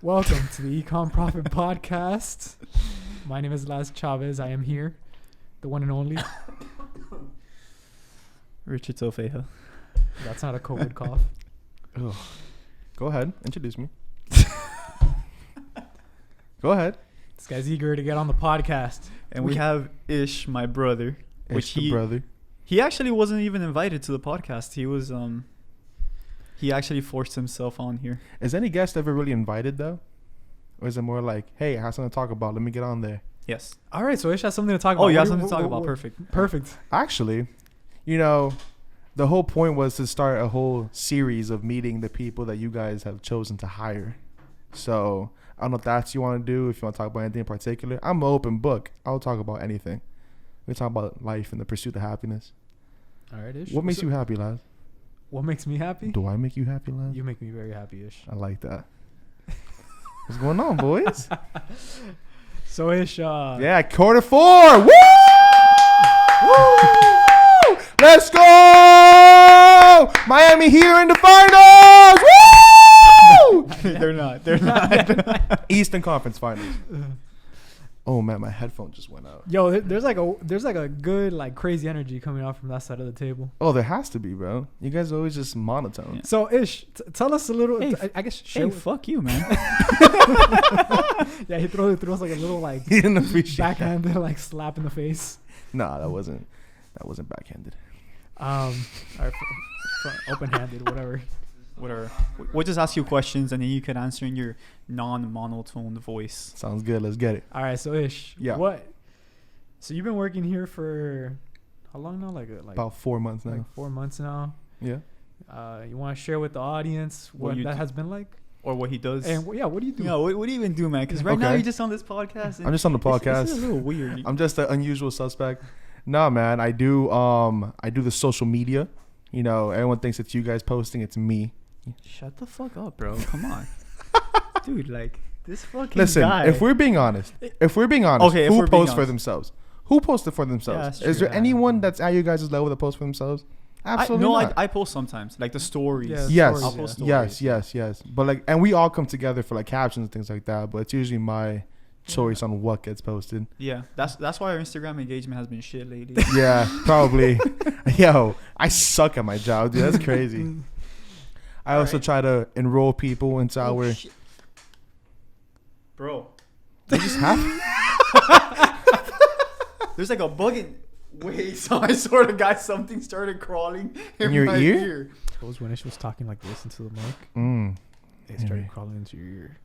Welcome to the ECOM Profit Podcast. My name is Laz Chavez. I am here, the one and only. Richard Sofeja. That's not a COVID cough. Ugh. Go ahead. Introduce me. Go ahead. This guy's eager to get on the podcast. And we have Ish, my brother. Ish, the brother. He actually wasn't even invited to the podcast. He was he actually forced himself on here. Is any guest ever really invited though? Or is it more like, hey, I have something to talk about. Let me get on there. Yes. All right, so Ish has something to talk about. Oh, you What have do- something to talk what- about. what- Perfect. Perfect. Actually, the whole point was to start a whole series of meeting the people that you guys have chosen to hire. So I don't know if that's what you want to do, if you want to talk about anything in particular. I'm an open book. I'll talk about anything. We talk about life and the pursuit of happiness. All right, Ish. What makes you happy, Laz? What makes me happy? Do I make you happy, Laz? You make me very happy, Ish. I like that. What's going on, boys? So Ish, Yeah, quarter four. Woo! Woo! Let's go! Miami here in the finals. Woo! They're not. Eastern Conference Finals. Oh man, my headphone just went out. Yo, there's like a good like crazy energy coming out from that side of the table. Oh, there has to be, bro. You guys are always just monotone. Yeah. So Ish, tell us a little. Hey, I guess Hey, share. fuck you, man. Yeah, he throws like a little like He didn't appreciate that. backhanded like slap in the face. Nah, that wasn't backhanded. Or open-handed, whatever. Whatever. We'll just ask you questions and then you can answer in your non-monotone voice. Sounds good. Let's get it. All right, so Ish, Yeah. what? So you've been working here for how long now? Like About 4 months now. like 4 months now. Yeah. You want to share with the audience what you that do- has been like? Or what he does. And what do you do? Yeah, what do you even do, man? Because right now Okay. you're just on this podcast. And I'm just on the podcast. It's a little weird. I'm just an unusual suspect. Nah, man. I do the social media. You know, everyone thinks it's you guys posting. It's me. Shut the fuck up, bro. Come on. Dude, like, this fucking Listen, guy. if we're being honest, Okay, if we're who being posts for honest. themselves? Who posted for themselves? that's Is true. there anyone that's at you guys' level that posts for themselves? Absolutely not. I post sometimes, like the stories. Yeah, Yes, stories, I'll post yes, stories. yes. But like, and we all come together for like captions and things like that. But it's usually my choice on what gets posted. Yeah, that's why our Instagram engagement has been shit lately. Yeah, probably. Yo, I suck at my job, dude. That's crazy. I also Alright. try to enroll people into our. Shit. Bro, You just have. there's like a bug in. Wait, so I swear to God, something started crawling in your my ear? Suppose when Ish was talking like this into the mic, Mm. it started Yeah. crawling into your ear.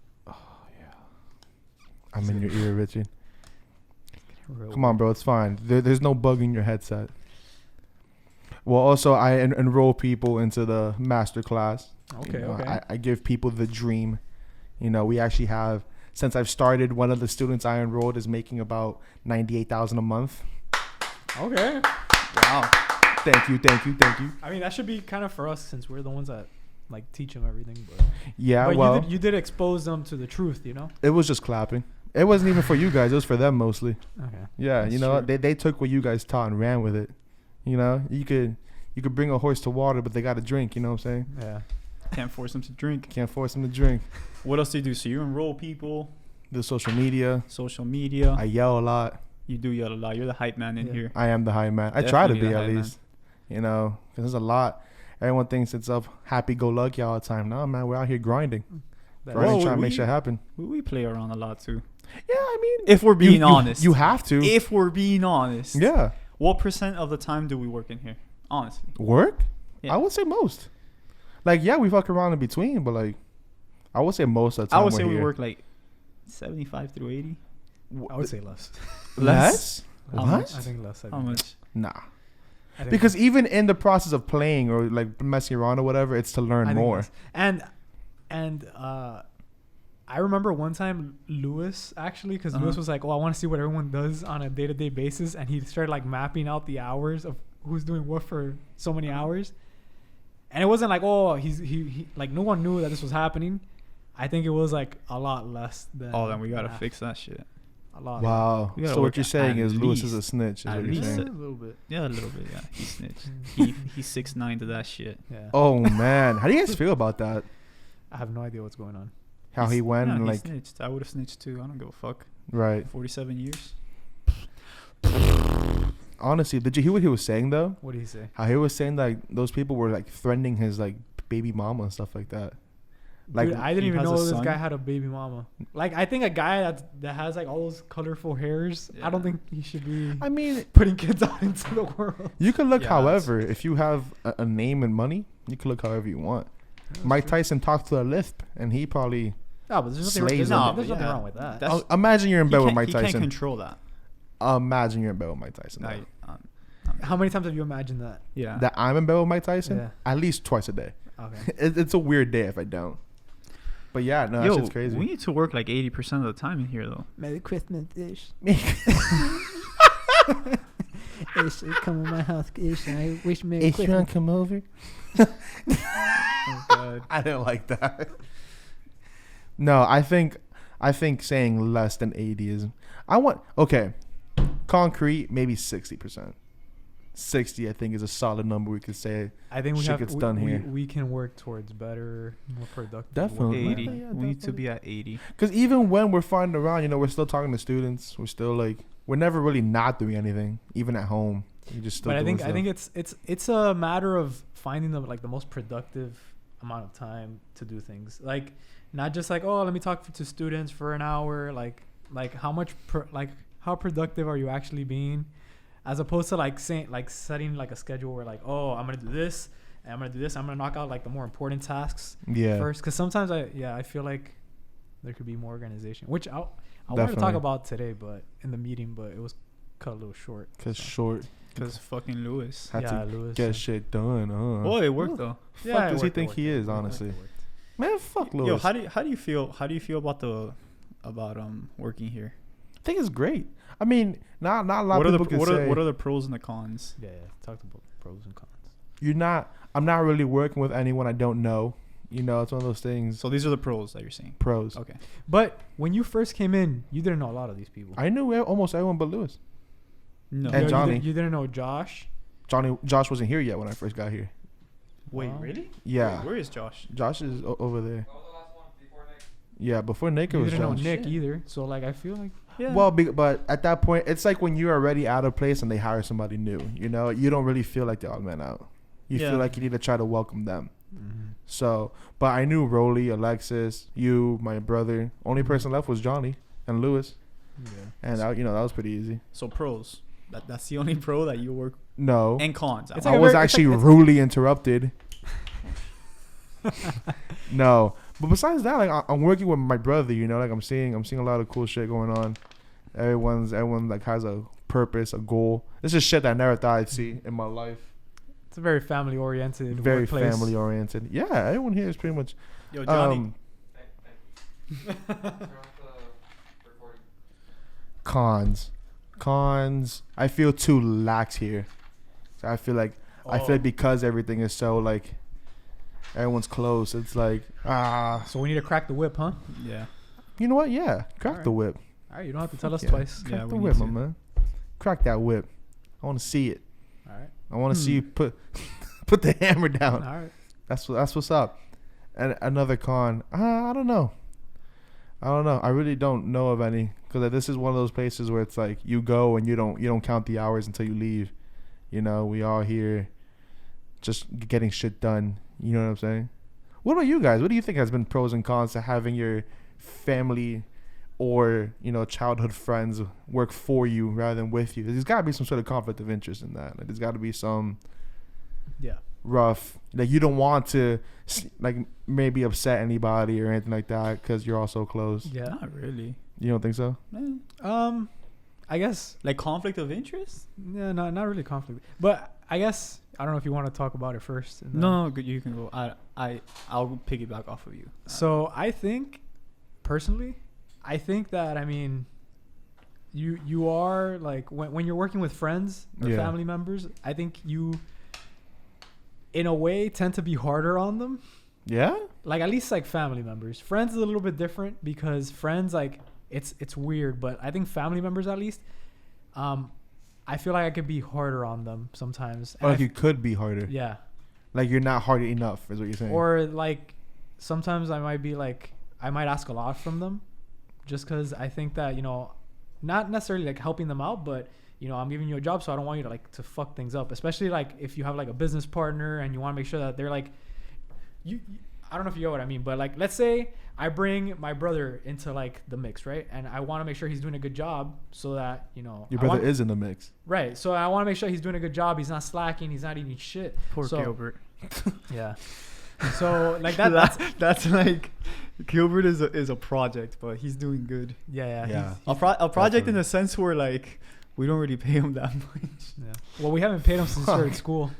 I'm in your ear, Richard. Real Come on, bro. It's fine. There's no bug in your headset. Well, also, I enroll people into the master class. Okay, You know, okay. I give people the dream. You know, we actually have, since I've started, one of the students I enrolled is making about $98,000 a month. Okay. Wow. Thank you. I mean, that should be kind of for us since we're the ones that like teach them everything. But, Yeah, but well, you did expose them to the truth, you know? it was just clapping. It wasn't even for you guys. It was for them mostly. Okay. Yeah, That's you know, true. they took what you guys taught and ran with it. You know, you could bring a horse to water, but they got to drink. You know what I'm saying? Yeah. Can't force them to drink. Can't force them to drink. What else do you do? So you enroll people, The social media. social media. I yell a lot. You do yell a lot. You're the hype man in Yeah. here. I am the high man. I try to Definitely be the at hype man. least. You know, 'cause there's a lot. Everyone thinks it's up happy-go-lucky all the time. No, man, we're out here grinding. That- Grinding, Whoa, trying to make we- shit happen. We play around a lot too. Yeah, I mean, If we're being honest. You have to. If we're being honest. Yeah. What percent of the time do we work in here? Honestly. Work? Yeah. I would say most. Like, yeah, we fuck around in between, but like, I would say most of the time I would we're say we here. work like 75 through 80. I would say less. Less? How What? much? I think less. How much? Nah. I think Because even in the process of playing or like messing around or whatever, it's to learn I think more. less. And I remember one time Lewis actually, because Lewis Uh-huh. was like, "Oh, I want to see what everyone does on a day-to-day basis," and he started like mapping out the hours of who's doing what for so many hours. And it wasn't like, oh, he like no one knew that this was happening. I think it was like a lot less than. Oh, then we gotta that. fix that shit. a lot. Wow. We gotta So what work you're saying at is Lewis is a least- snitch. Is at what you're least saying. A little bit. Yeah, a little bit. Yeah, he snitched. He's 6'9" to that shit. Yeah. Oh man, how do you guys feel about that? I have no idea what's going on. how he went Yeah, and he like snitched. I would have snitched too. I don't give a fuck. right. 47 years. Honestly, did you hear what he was saying though? What did he say? How he was saying like those people were like threatening his like baby mama and stuff like that. Like Dude, I didn't he even has know a this son? guy had a baby mama. Like, I think a guy that has like all those colorful hairs, I don't Yeah. think he should be I mean, putting kids out into the world. you can look Yeah, however if you have a name and money, you can look however you want. Mike Tyson talked to a lisp, and he probably. No, but there's nothing, Slays there's him. nothing, there's No, nothing yeah. wrong with that. That's- Imagine you're in bed with Mike He can't Tyson. control that. Imagine you're in bed with Mike Tyson. No, though. How many times have you imagined that? yeah. That I'm in bed with Mike Tyson Yeah. at least twice a day. Okay. It's a weird day if I don't. But yeah, no, that Yo, shit's crazy. we need to work like 80% of the time in here though. Merry Christmas, Ish. Ish, come to my house, Ish. I wish Merry If you want to come over, Oh god. I didn't like that. No, I think saying less than 80 is. I want concrete maybe 60%. 60, I think, is a solid number we could say. I think we Shit have gets done here. we can work towards better, more productive. Definitely. work. 80. Yeah, we need to definitely. be at 80. Because even when we're flying around, we're still talking to students. We're still like, we're never really not doing anything, even at home. You just still. But I doing think stuff. it's a matter of finding the most productive amount of time to do things. Like, not just like, oh, let me talk to students for an hour. Like how much how productive are you actually being, as opposed to like saying, like setting like a schedule where like, oh, I'm gonna do this and I'm gonna do this. I'm gonna knock out like the more important tasks Yeah. first. Because sometimes I feel like there could be more organization, which I wanted to talk Definitely. about today, but in the meeting, but it was cut a little short. Because so. short Because fucking Lewis. had Yeah, to Lewis, get shit done. Oh, it worked though. Fuck it does he worked, think it he worked, is, it worked, honestly? it worked. Man, fuck Lewis. Yo, how do you feel about working here? I think it's great. I mean, not a lot What of are people the can what say are, what are the pros and the cons? Yeah, talked about pros and cons. I'm not really working with anyone I don't know. It's one of those things. So these are the pros that you're seeing. Pros. Okay. But when you first came in, you didn't know a lot of these people. I knew almost everyone but Lewis. No. And Johnny. You didn't know Josh. Josh wasn't here yet when I first got here. Wait, Wow. really? Yeah. Where is Josh? Josh is over there. Yeah, before Nick it You was didn't know Josh. Nick Shit. either. So like, I feel like Yeah. Well, but at that point, it's like when you're already out of place and they hire somebody new. You don't really feel like the odd man out. You Yeah. feel like you need to try to welcome them. So, but I knew Rolly, Alexis, you, my brother. Only person left was Johnny and Lewis, yeah. and that was pretty easy. So pros. That's the only pro that you work. No, And cons. It's I like a was very- it's actually like- rudely interrupted. No, but besides that, like I'm working with my brother. Like I'm seeing a lot of cool shit going on. Everyone like has a purpose, a goal. This is shit that I never thought I'd see in my life. It's a very family oriented. Very workplace. family oriented. Yeah, everyone here is pretty much. Yo, Johnny. Cons. I feel too lax here. So I feel like because everything is so like everyone's close. It's like So we need to crack the whip, huh? Yeah. you know what? Yeah, crack Alright. the whip. All right, you don't have to tell us Yeah. twice. Crack Yeah, the we whip, need my to. man. Crack that whip. I want to see it. All right. I want to see you put the hammer down. All right. That's what's up. And another con. I don't know. I really don't know of any, because this is one of those places where it's like you go and you don't count the hours until you leave. We all here just getting shit done. You know what I'm saying? What about you guys? What do you think has been pros and cons to having your family or childhood friends work for you rather than with you? There's got to be some sort of conflict of interest in that. Like, there's got to be some Yeah. rough, like you don't want to like maybe upset anybody or anything like that because you're all so close. Yeah. Not really. You don't think so? I guess. Like conflict of interest? Yeah. Not really conflict, but I guess I don't know if you want to talk about it first. and then- No, good. You can go. I'll piggyback off of you. So I think, personally, that you are like when you're working with friends or Yeah. family members, I think you, in a way, tend to be harder on them. Yeah. Like at least like family members. Friends is a little bit different because friends like it's weird, but I think family members at least, I feel like I could be harder on them sometimes. Or like you could be harder. Yeah. Like you're not hard enough, is what you're saying. Or like sometimes I might be like I might ask a lot from them, just because I think that, you know, not necessarily like helping them out, but you know, I'm giving you a job, so I don't want you to like to fuck things up, especially like if you have like a business partner and you want to make sure that they're like you I don't know if you know what I mean, but like let's say I bring my brother into like the mix, right? And I want to make sure he's doing a good job so that, you know, Your brother is in the mix. right. So I want to make sure he's doing a good job. He's not slacking. He's not eating shit. Poor So- Gilbert. Yeah. So like that's like Gilbert is a project, but he's doing good. yeah. Yeah. A project in Definitely. the sense where like we don't really pay him that much. Yeah. Well, we haven't paid him since we started school.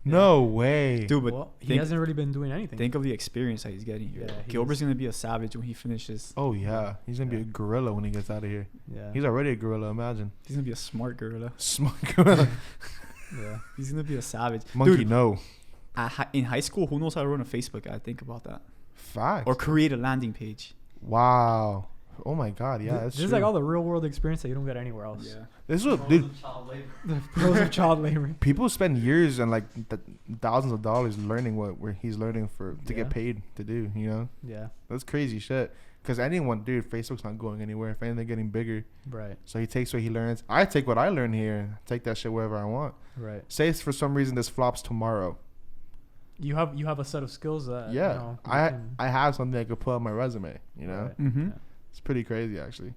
No way. Dude, but Well, he think- hasn't really been doing anything. think of the experience that he's getting here. Yeah, he Gilbert's is. gonna be a savage when he finishes. Oh yeah, he's gonna be Yeah. a gorilla when he gets out of here. Yeah. He's already a gorilla. Imagine. He's gonna be a smart gorilla. Smart gorilla. Yeah. He's gonna be a savage. Monkey, Dude, no. in high school, who knows how to run a Facebook ad? Think about that. Facts. Or create a landing page. Wow. Oh my God. Yeah, that's This is true. like all the real world experience that you don't get anywhere else. This is what, dude. The pros of child labor. People spend years and like thousands of dollars learning what he's learning to Yeah. get paid to do. You know, Yeah. that's crazy shit. Because anyone, dude, Facebook's not going anywhere. If anything, they're getting bigger. Right. So he takes what he learns. I take what I learn here. Take that shit wherever I want. Right. Say it's for some reason this flops tomorrow. You have a set of skills that Yeah, you know, you I can- have something I could put on my resume. You know, Right. Mm-hmm. Yeah. it's pretty crazy actually.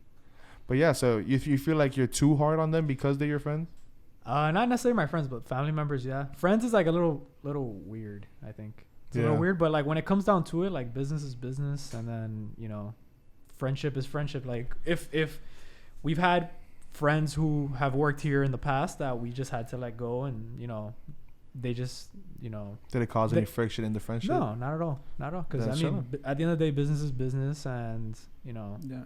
But yeah, so if you feel like you're too hard on them because they're your friends, Not necessarily my friends, but family members. Yeah, friends is like a little weird. I think it's a little Yeah. weird, but like when it comes down to it, like business is business, and then you know, friendship is friendship. Like if we've had friends who have worked here in the past that we just had to let go, and you know, they just you know. did it cause They- any friction in the friendship? No, not at all. Not at all. Because I That's mean, chilling. at the end of the day, business is business, and you know. Yeah.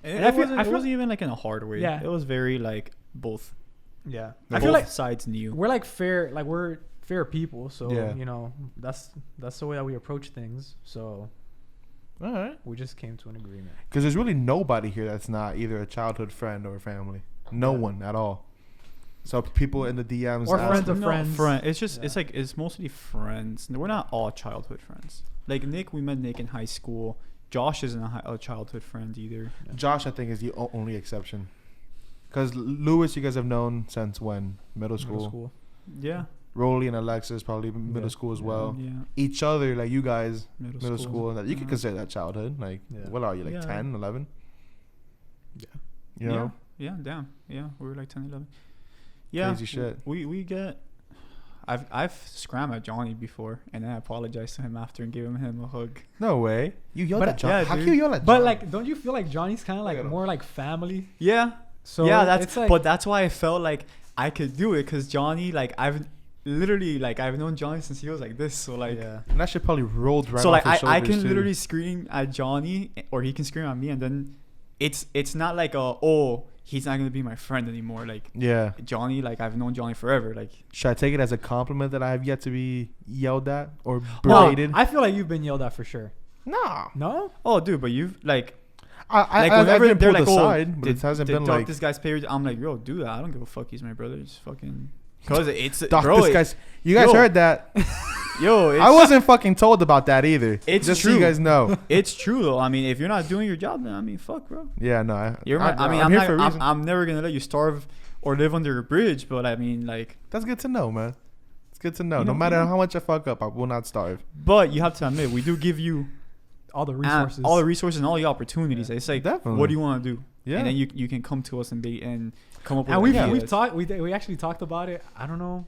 And It, I feel- wasn't, I it feel- wasn't even like in a hard way. Yeah. It was very like both. Yeah. Like I feel both like sides knew. we're like fair. Like we're fair people. So Yeah. you know, that's the way that we approach things. So All right. we just came to an agreement. Because there's really nobody here that's not either a childhood friend or a family. No Yeah. one at all. So people in the DMs Or ask- friends of friends. It's just Yeah. it's like it's mostly friends. We're not all childhood friends. Like Nick, we met Nick in high school. Josh isn't a childhood friend either. Josh, I think, is the only exception. Because Lewis, you guys have known since when? Middle school. Yeah. Rolly and Alexis probably middle Yeah. school as well. Yeah. Each other, like you guys, Middle, middle school. And that you could Mhm. consider that childhood. Like, Yeah. what are you, like Yeah. 10, 11? Yeah. You know? Yeah. Damn. Yeah. We were like 10, 11. Yeah. Crazy shit. We get. I've scrammed at Johnny before, and I apologized to him after and gave him a hug. No way. You yelled But- at Johnny. yeah, How dude. can you yell at But Johnny? like, don't you feel like Johnny's kind of Look like at him. more like family? Yeah. So yeah, that's it's like, but that's why I felt like I could do it because Johnny, like I've known Johnny since he was like this, so like yeah. And that shit probably rolled right so off like his I shoulders, can too. literally scream at Johnny or he can scream at me, and then it's not like he's not gonna be my friend anymore. Like Yeah. Johnny, like I've known Johnny forever. Like Should I take it as a compliment that I have yet to be yelled at or No, berated? I feel like you've been yelled at for sure. No. No? oh dude, but you've like I've whenever been they're pulled like aside, but did, it hasn't did been dock like, this guy's pay. I'm like, yo, dude, I don't give a fuck. He's my brother. Just fucking cause it's dock bro. this guy's. You guys yo. heard that? Yo, it's, I wasn't fucking told about that either. It's just so true. you guys know. It's true though. I mean, if you're not doing your job, then I mean, fuck, bro. Yeah, no. I'm here for a reason. I'm never gonna let you starve or live under a bridge. But I mean, like, That's good to know, man. It's good to know. You No know- matter you know- how much I fuck up, I will not starve. but you have to admit, we do give you All the resources. all the resources and all the opportunities. Yeah. It's like, Definitely. what do you want to do? Yeah. And then you can come to us and come up with And we've ideas. talked. We actually talked about it. I don't know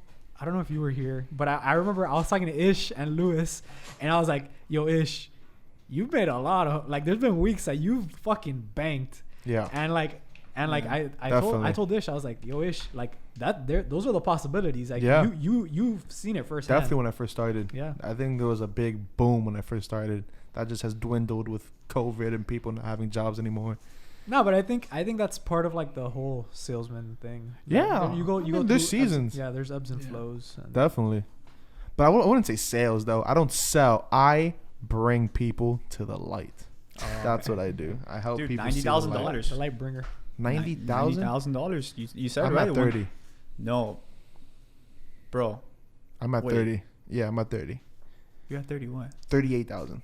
if you were here, but I remember I was talking to Ish and Lewis, and I was like, "Yo, Ish, you've made a lot of like. There's been weeks that you've fucking banked, Yeah. and like Yeah, I told Ish, I was like, "Yo, Ish, like those are the possibilities. Like Yeah. you've seen it firsthand. Definitely when I first started. Yeah. I think there was a big boom when I first started. That just has dwindled with COVID and people not having jobs anymore. No, but I think that's part of like the whole salesman thing. Yeah. Like, you go. I mean, there's through ebbs- seasons. Yeah, there's ebbs and Yeah. flows. And Definitely. But I wouldn't say sales, though. I don't sell. I bring people to the light. That's what I do. I help Dude, people see the light. $90,000. the light bringer. $90,000? $90,000. You said I'm right. at 30. No, bro, I'm at Wait. 30. Yeah, I'm at 30. you got 30 what? 38,000.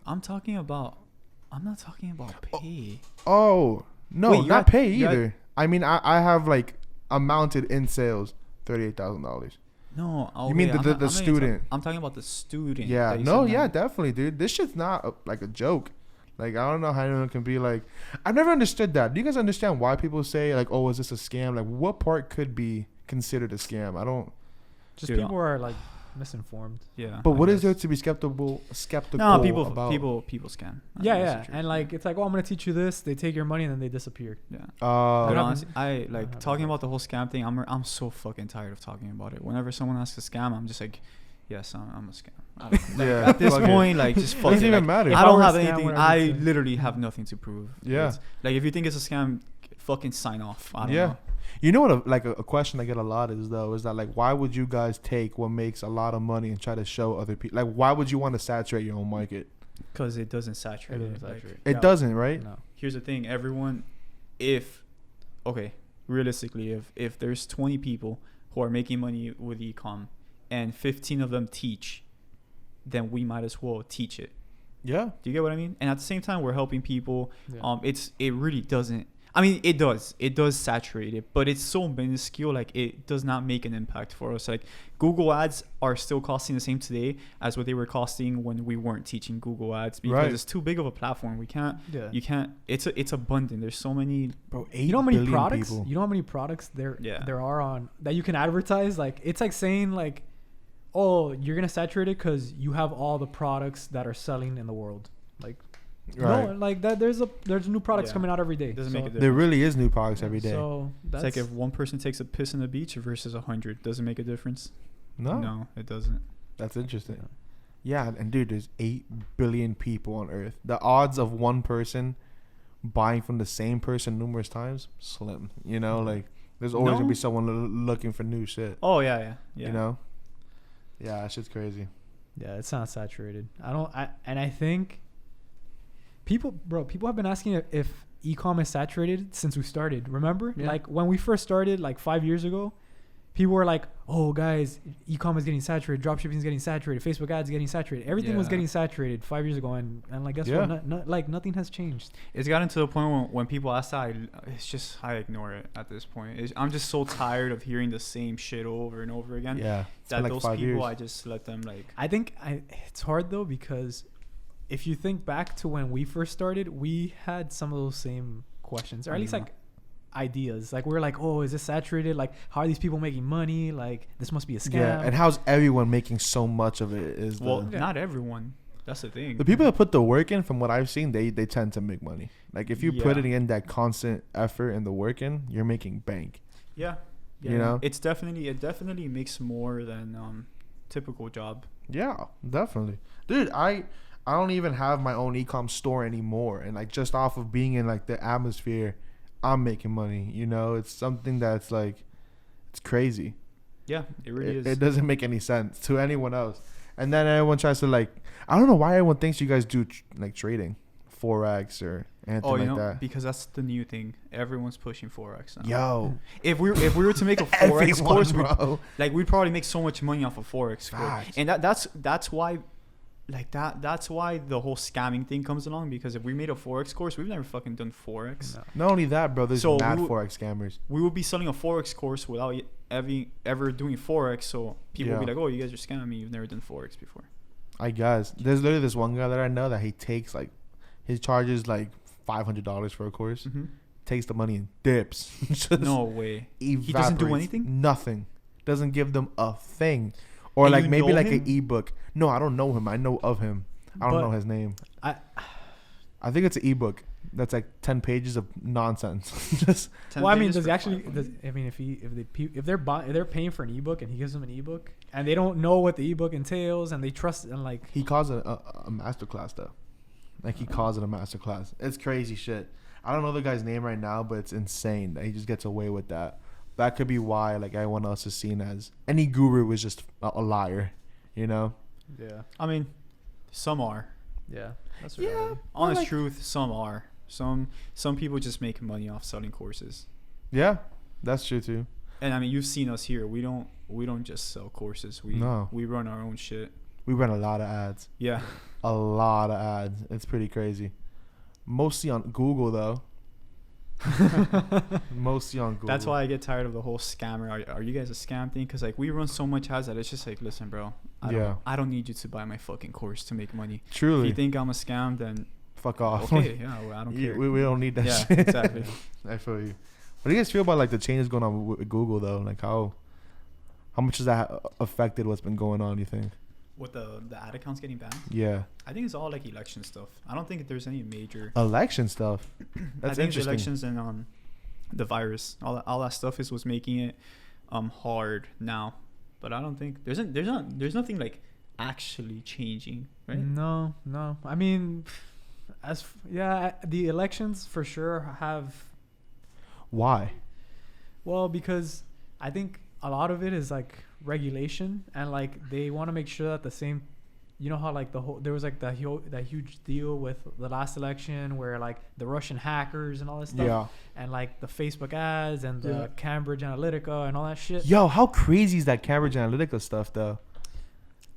I'm not talking about pay. Oh no, Wait, you're not at- pay you're at- either. I mean, I have like amounted in sales $38,000. No, okay, You mean the I'm not even student? I'm talking about the student. Yeah, that you no, said yeah, that- definitely, dude. This shit's not like a joke. Like, I don't know how anyone can be like, I've never understood that. Do you guys understand why people say like, oh, is this a scam? Like, what part could be considered a scam? I don't. Just Dude, people are like misinformed. Yeah. But I what is guess. there to be skeptical No, people about? people scam. Yeah, That's yeah, the truth. and like it's like, oh, I'm gonna teach you this. They take your money and then they disappear. Yeah. That But happens- honestly, I like happens talking a lot. about the whole scam thing. I'm so fucking tired of talking about it. Whenever someone asks a scam, I'm just like, yes, I'm a scam. I don't- like, Yeah, at this fuck it. point, like, just fuck Doesn't it. even Like, matter. If I I don't were a have scam, anything. what I would I say. literally have nothing to prove. Yeah. It's- like, if you think it's a scam, fucking sign off. I don't Yeah. know. You know what? A question I get a lot is that like, why would you guys take what makes a lot of money and try to show other people? Like, why would you want to saturate your own market? Because it doesn't saturate. It doesn't Like, saturate. It Yeah. doesn't, right? No. here's the thing, everyone, realistically, if there's 20 people who are making money with ecom and 15 of them teach, then we might as well teach it. Yeah. Do you get what I mean? And at the same time, we're helping people. Yeah. It really doesn't. I mean, it does saturate it, but it's so minuscule. Like, it does not make an impact for us. Like, Google ads are still costing the same today as what they were costing when we weren't teaching Google ads, because Right. it's too big of a platform. We can't. Yeah. You can't. It's abundant. There's so many. Bro, You know how many 8 billion products? people. You know how many products there Yeah. there are on that you can advertise? Like it's like saying like, oh, you're gonna saturate it because you have all the products that are selling in the world. Like Right. no, like that. There's new products Yeah. coming out every day. It doesn't So- make a difference. There really is new products every day. So that's It's like if one person takes a piss on the beach versus 100, doesn't make a difference. No, it doesn't. that's interesting. Yeah, and dude, there's 8 billion people on Earth. The odds of one person buying from the same person numerous times, slim. You know, like there's always gonna No. be someone looking for new shit. Oh yeah. You know. Yeah, that shit's crazy. yeah, it's not saturated. I think people have been asking if e-com is saturated since we started. Remember, Yeah. like when we first started, like 5 years ago, people were like, "Oh, guys, e-com is getting saturated. Dropshipping is getting saturated. Facebook ads getting saturated. Everything was Yeah. getting saturated 5 years ago." And like, guess Yeah. what? Like nothing has changed. It's gotten to the point when people ask that, it's just I ignore it at this point. I'm just so tired of hearing the same shit over and over again. Yeah, it's That been like those 5 people, years. I just let them like. I think it's hard though because if you think back to when we first started, we had some of those same questions, or at least like ideas. Like we're like, oh, is this saturated? Like, how are these people making money? Like, this must be a scam. Yeah, and how's everyone making so much of it? Is Well, the not everyone. That's the thing. the people that put the work in, from what I've seen, they tend to make money. Like if you're Yeah. putting in that constant effort and the work in, you're making bank. Yeah. You know? it definitely makes more than typical job. Yeah, definitely, dude. I don't even have my own e-com store anymore, and like just off of being in like the atmosphere, I'm making money. You know, it's something that's like, it's crazy. Yeah, it really is. It doesn't make any sense to anyone else. And then everyone tries to like, I don't know why everyone thinks you guys do like trading, forex or anything like that. because that's the new thing. Everyone's pushing forex now. Yo, If we were to make a forex everyone, course, bro. we'd probably make so much money off of forex course. Facts. And that's why, like that's why the whole scamming thing comes along. Because if we made a forex course, we've never fucking done forex. No. Not only that, bro. There's So mad we would- forex scammers. We would be selling a forex course without ever doing forex. So people would be Yeah. like, "Oh, you guys are scamming. You've never done forex before." I guess there's literally this one guy that I know that he takes like, he charges like $500 for a course. Takes the money and dips. Just No way. He doesn't do evaporates. anything? Nothing. Doesn't give them a thing. Or And like you maybe know like him? an ebook. No, I don't know him. I know of him. I don't But know his name. I think it's an ebook that's like 10 pages of nonsense. Just 10 well, I mean, pages does he for actually? 500. I mean, if they're paying for an ebook and he gives them an ebook and they don't know what the ebook entails and they trust and like he calls it a masterclass though. Like he calls it a masterclass. It's crazy shit. I don't know the guy's name right now, but it's insane that he just gets away with that. That could be why like everyone else is seen as any guru was just a liar, you know? yeah, I mean, some are. yeah, that's Yeah. reality. Honest like- truth, some are. Some people just make money off selling courses. Yeah, that's true too. And I mean, you've seen us here. We don't just sell courses. We No. we run our own shit. we run a lot of ads. Yeah. A lot of ads. It's pretty crazy. Mostly on Google though. Mostly on Google. That's why I get tired of the whole scammer. Are you guys a scam thing? Because like we run so much ads that it's just like, listen, bro, I don't need you to buy my fucking course to make money. Truly. If you think I'm a scam, then fuck off. okay, yeah, well, I don't care. We don't need that Yeah, shit. exactly. I feel you. What do you guys feel about like the changes going on with Google though? Like how much has that affected what's been going on? You think? With the ad accounts getting banned? Yeah. I think it's all like election stuff. I don't think there's any major Election stuff. That's I think interesting. the elections and the virus, all that stuff is what's making it hard now. But I don't think there's nothing like actually changing, right? No. I mean, the elections for sure have. Why? Well, because I think a lot of it is like regulation, and like they want to make sure that the same, you know how like there was like that huge deal with the last election where like the Russian hackers and all this stuff, Yeah. and like the Facebook ads and the Cambridge Analytica and all that shit. Yo, how crazy is that Cambridge Analytica stuff though?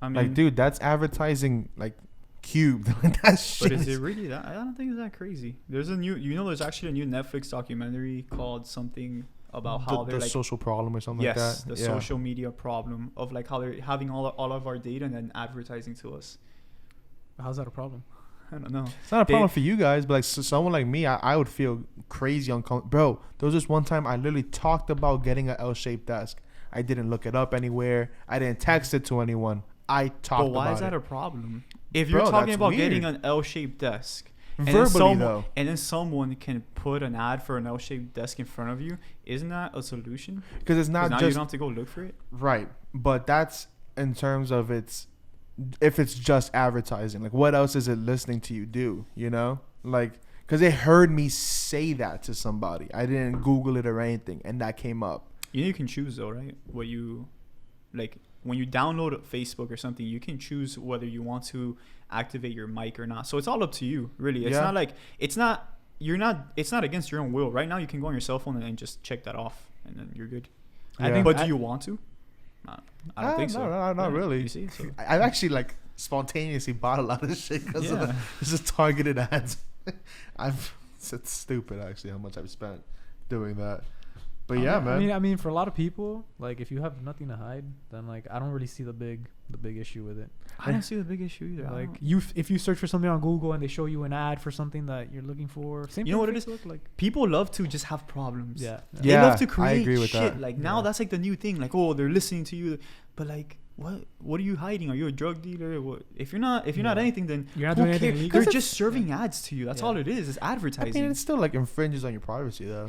I mean, Like, dude, that's advertising like cubed. Like that shit. but is it really that? I don't think it's that crazy. There's there's actually a new Netflix documentary called something about how they're the like social problem or something like yes, that? the Yeah. social media problem of like how they're having all of our data and then advertising to us. How's that a problem? I don't know. It's not a problem for you guys, but like someone like me, I would feel crazy uncomfortable. Bro, there was this one time I literally talked about getting an L-shaped desk. I didn't look it up anywhere. I didn't text it to anyone. I talked about it. But why is that a problem? If you're Bro, talking that's about weird. getting an L-shaped desk, Verbally though. and then someone can put an ad for an L-shaped desk in front of you, isn't that a solution? Because it's not Now just you don't have to go look for it. right, but that's in terms of if it's just advertising. Like, what else is it listening to you do? You know, like because it heard me say that to somebody. I didn't Google it or anything, and that came up. You can choose though, right? What you like when you download Facebook or something, you can choose whether you want to activate your mic or not. So it's all up to you, really. It's not like it's not against your own will. Right now, you can go on your cell phone and just check that off, and then you're good. Yeah. But do you want to? I don't think so. No, not really. You see, so. I've actually like spontaneously bought a lot of shit because of this is targeted ads. It's stupid actually how much I've spent doing that. But yeah, man. I mean, for a lot of people, like if you have nothing to hide, then like I don't really see the big issue with it. I don't see the big issue either. Like if you search for something on Google and they show you an ad for something that you're looking for, same. You know what it it is? Like people love to just have problems. yeah. They love to create I agree with shit. that. Like now, that's like the new thing. Like, oh, they're listening to you, but like, what are you hiding? Are you a drug dealer? What? If you're not anything, then You're not who doing anything cares? illegal. They're just serving ads to you. That's all it is. It's I advertising. mean, it still like infringes on your privacy though.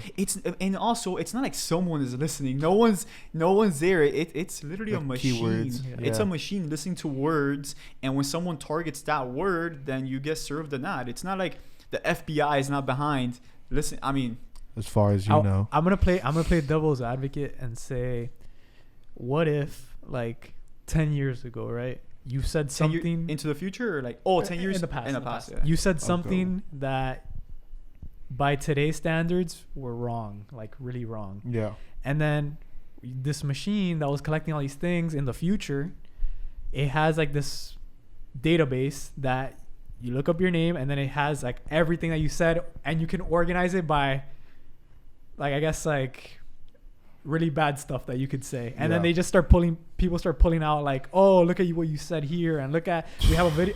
And also it's not like someone is listening. No one's there. It's literally Like a machine. keywords. Yeah. It's a machine listening to words, and when someone targets that word, then you get served an ad. It's not like the FBI is not behind. Listen, I mean, As far as you know. I'm gonna play devil's advocate and say, what if like 10 years ago, right? You said 10 something into the future, or like 10 years in the past. In the past, yeah. You said Okay. something that by today's standards were wrong, like really wrong. Yeah. And then this machine that was collecting all these things in the future, it has like this database that you look up your name and then it has like everything that you said, and you can organize it by like, I guess like really bad stuff that you could say. And then they just people start pulling out like, oh, look at what you said here, and look at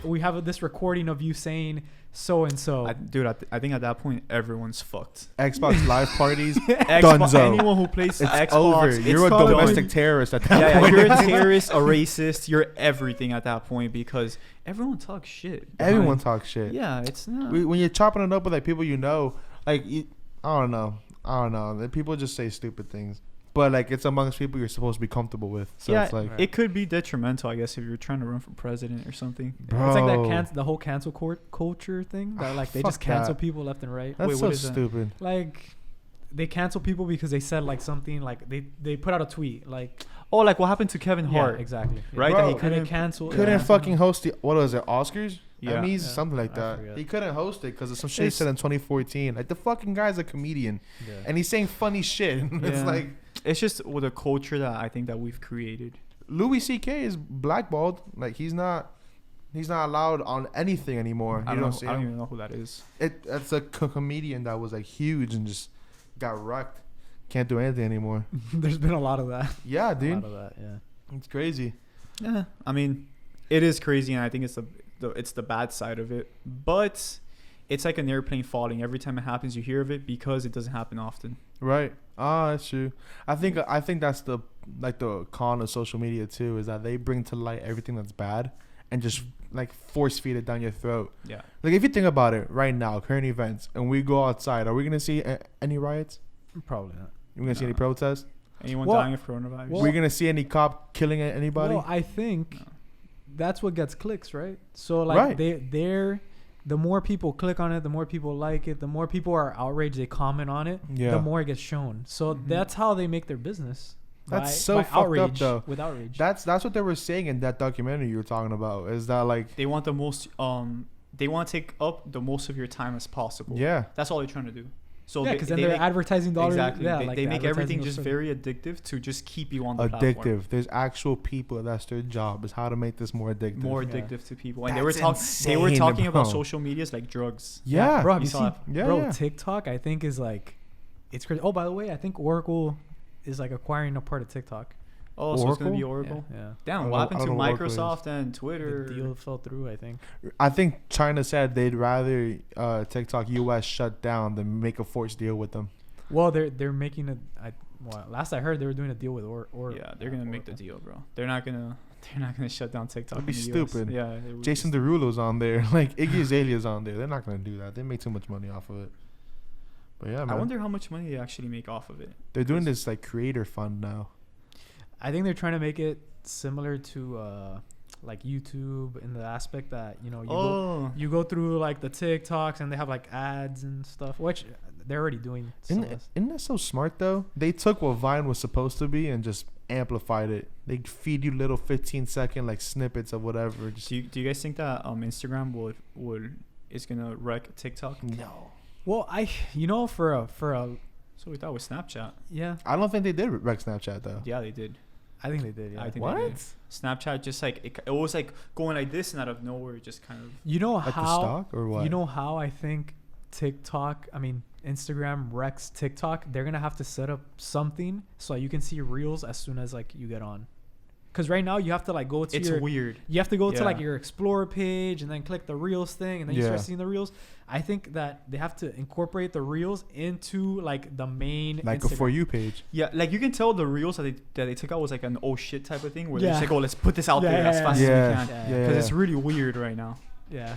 we have this recording of you saying so and so. I think at that point everyone's fucked. Xbox Live parties, Xbox, Dunzo. anyone who plays It's Xbox, over. it's You're a done. domestic terrorist at that Yeah, point. you're a terrorist, a racist, you're everything at that point because everyone talks shit. Everyone talks shit. Yeah, it's not. When you're chopping it up with like people you know, like I don't know. The people just say stupid things, but like it's amongst people you're supposed to be comfortable with. So yeah, it's like, it could be detrimental, I guess, if you're trying to run for president or something. bro, It's like that the whole cancel culture thing that like they just Fuck cancel that. people left and right. that's Wait, so what is that? stupid. Like they cancel people because they said like something, like they put out a tweet like, Oh, like what happened to Kevin Hart? yeah, exactly, Right? Bro, That he Couldn't couldn't cancel. Couldn't yeah. fucking host the what was it, Oscars? Yeah. Emmys, Yeah. something like I that. forget. He couldn't host it because of some shit he It's- said in 2014. Like the fucking guy's a comedian Yeah. and he's saying funny shit. It's Yeah. like It's just with a culture that I think that we've created. Louis C.K. is blackballed. Like he's not allowed on anything anymore. I You don't don't see know. I don't him. even know who that is. It's a comedian that was like huge and just got wrecked. Can't do anything anymore. There's been a lot of that. Yeah, A dude, lot of that. Yeah. it's crazy. Yeah, I mean, it is crazy, and I think it's the bad side of it. But it's like an airplane falling. Every time it happens, you hear of it because it doesn't happen often. Right. That's true. I think that's the con of social media too, is that they bring to light everything that's bad and just like force feed it down your throat. Yeah. Like if you think about it right now, current events, and we go outside, are we gonna see any riots? Probably not. We're gonna see any No. protests? Anyone Well- dying of coronavirus? well- We're gonna see any cop killing anybody? Well, I think No. that's what gets clicks, right? So like Right. they're the more people click on it, the more people like it, the more people are outraged, they comment on it, Yeah. the more it gets shown. So Mhm. that's how they make their business. That's so fucked up, outrage, though. With outrage. That's what they were saying in that documentary you were talking about. Is that like They want the most. They want to take up the most of your time as possible. yeah. That's all they're trying to do. So yeah, they, because then they they're make, advertising dollars. exactly. Yeah, they like they the make everything advertising just goes very addictive to just keep you on the platform. Addictive. There's actual people that's their job is how to make this more addictive. More Yeah. addictive to people, and That's they were insane, talking about bro. social medias like drugs. Yeah. bro. Have You you saw seen? it. Yeah, Bro, yeah. TikTok I think is like, it's crazy. Oh, by the way, I think Oracle is like acquiring a part of TikTok. Oh, so it's gonna be Oracle? Oracle. Yeah. I Damn, don't what know- happened I to don't know what Oracle is. Microsoft and Twitter? The deal fell through, I think. I think China said they'd rather TikTok US shut down than make a forced deal with them. Well, they're making a. Last I heard, they were doing a deal with Yeah, they're gonna make the deal, bro. They're not gonna shut down TikTok. That'd be in the US. stupid. Yeah. it would Jason be Derulo's on there, like Iggy Azalea's on there. They're not gonna do that. They make too much money off of it. But yeah, man. I wonder how much money they actually make off of it. They're doing this like creator fund now. I think they're trying to make it similar to like YouTube in the aspect that you go through like the TikToks and they have like ads and stuff, which they're already doing. Isn't that so smart though? They took what Vine was supposed to be and just amplified it. They feed you little 15-second like snippets of whatever. Just Do you guys think that Instagram is gonna wreck TikTok? no. Well, for a So we thought with Snapchat. yeah, I don't think they did wreck Snapchat though. Yeah, they did. I think they did. Yeah. I think What? they did. Snapchat just like it was like going like this and out of nowhere it just kind of. You know Like the how stock or what? you know how I think Instagram wrecks TikTok. They're gonna have to set up something so you can see reels as soon as like you get on. Because right now you have to like go to It's your weird. you have to go to like Yeah. your Explore page and then click the Reels thing and then you Yeah. start seeing the Reels. I think that they have to incorporate the Reels into like the main like Instagram. a For You page. Yeah, like you can tell the reels that they took out was like an oh shit type of thing where they're Yeah. just like, oh, let's put this out Yeah, there as yeah, fast yeah. as we Yeah. can Yeah. because it's really weird right now. Yeah.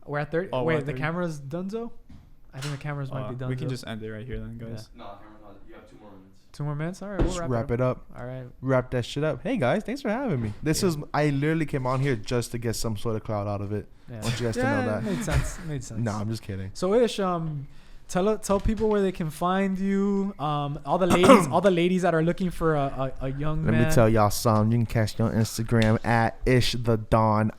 We're at 30. Oh, we're Wait, at the 30? camera's donezo? I think the cameras might be done. We can just end it right here then, guys. No, Cameron, you have 2 more minutes. 2 more minutes. All right, we'll Just wrap, wrap it up. All right. Wrap that shit up. Hey guys, thanks for having me. I literally came on here just to get some sort of cloud out of it. Yeah. I want you guys to know that. Made sense. Made sense. No, I'm just kidding. So Ish, tell people where they can find you. All the ladies that are looking for a young Let man. me tell y'all something. You can catch me on Instagram at ishthedon,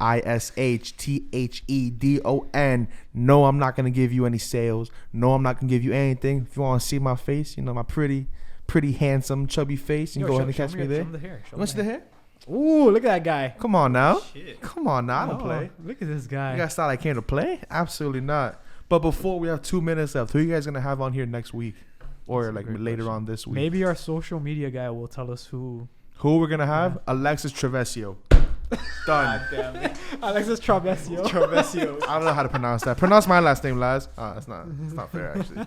ISHTHEDON. No, I'm not gonna give you any sales. No, I'm not gonna give you anything. If you want to see my face, my pretty handsome, chubby face, you can go ahead and catch me there. Show 'em the hair. You want to see the hair? Ooh, look at that guy. Come on now. Shit. Come on now. I don't Oh, play. Look at this guy. You guys thought I came to play? Absolutely not. But before we have 2 minutes left, who are you guys gonna have on here next week, or That's a like great later question. on this week? Maybe our social media guy will tell us who. Who we're gonna have? Alexis Travesio. Done. Damn it. Alexis Travesio. Travesio. I don't know how to pronounce that. Pronounce my last name, Laz. It's not fair actually.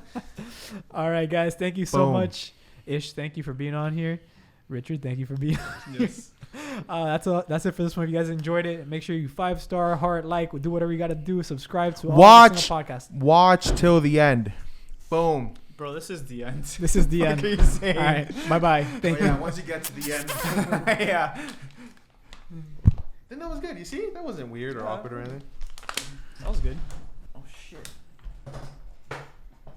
All right, guys. Thank you so Boom. much. Ish, thank you for being on here. Richard, thank you for being on here. Yes. That's it for this one. If you guys enjoyed it, make sure you 5-star, heart, like, do whatever you got to do. Subscribe to all Watch. single podcast. Watch till the end. Boom. Bro, this is the end. This is the What end. are you saying? All right. Bye-bye. Thank you. Once you get to the end. Yeah. Then that was good. You see? That wasn't weird or awkward or anything. That was good. Oh shit.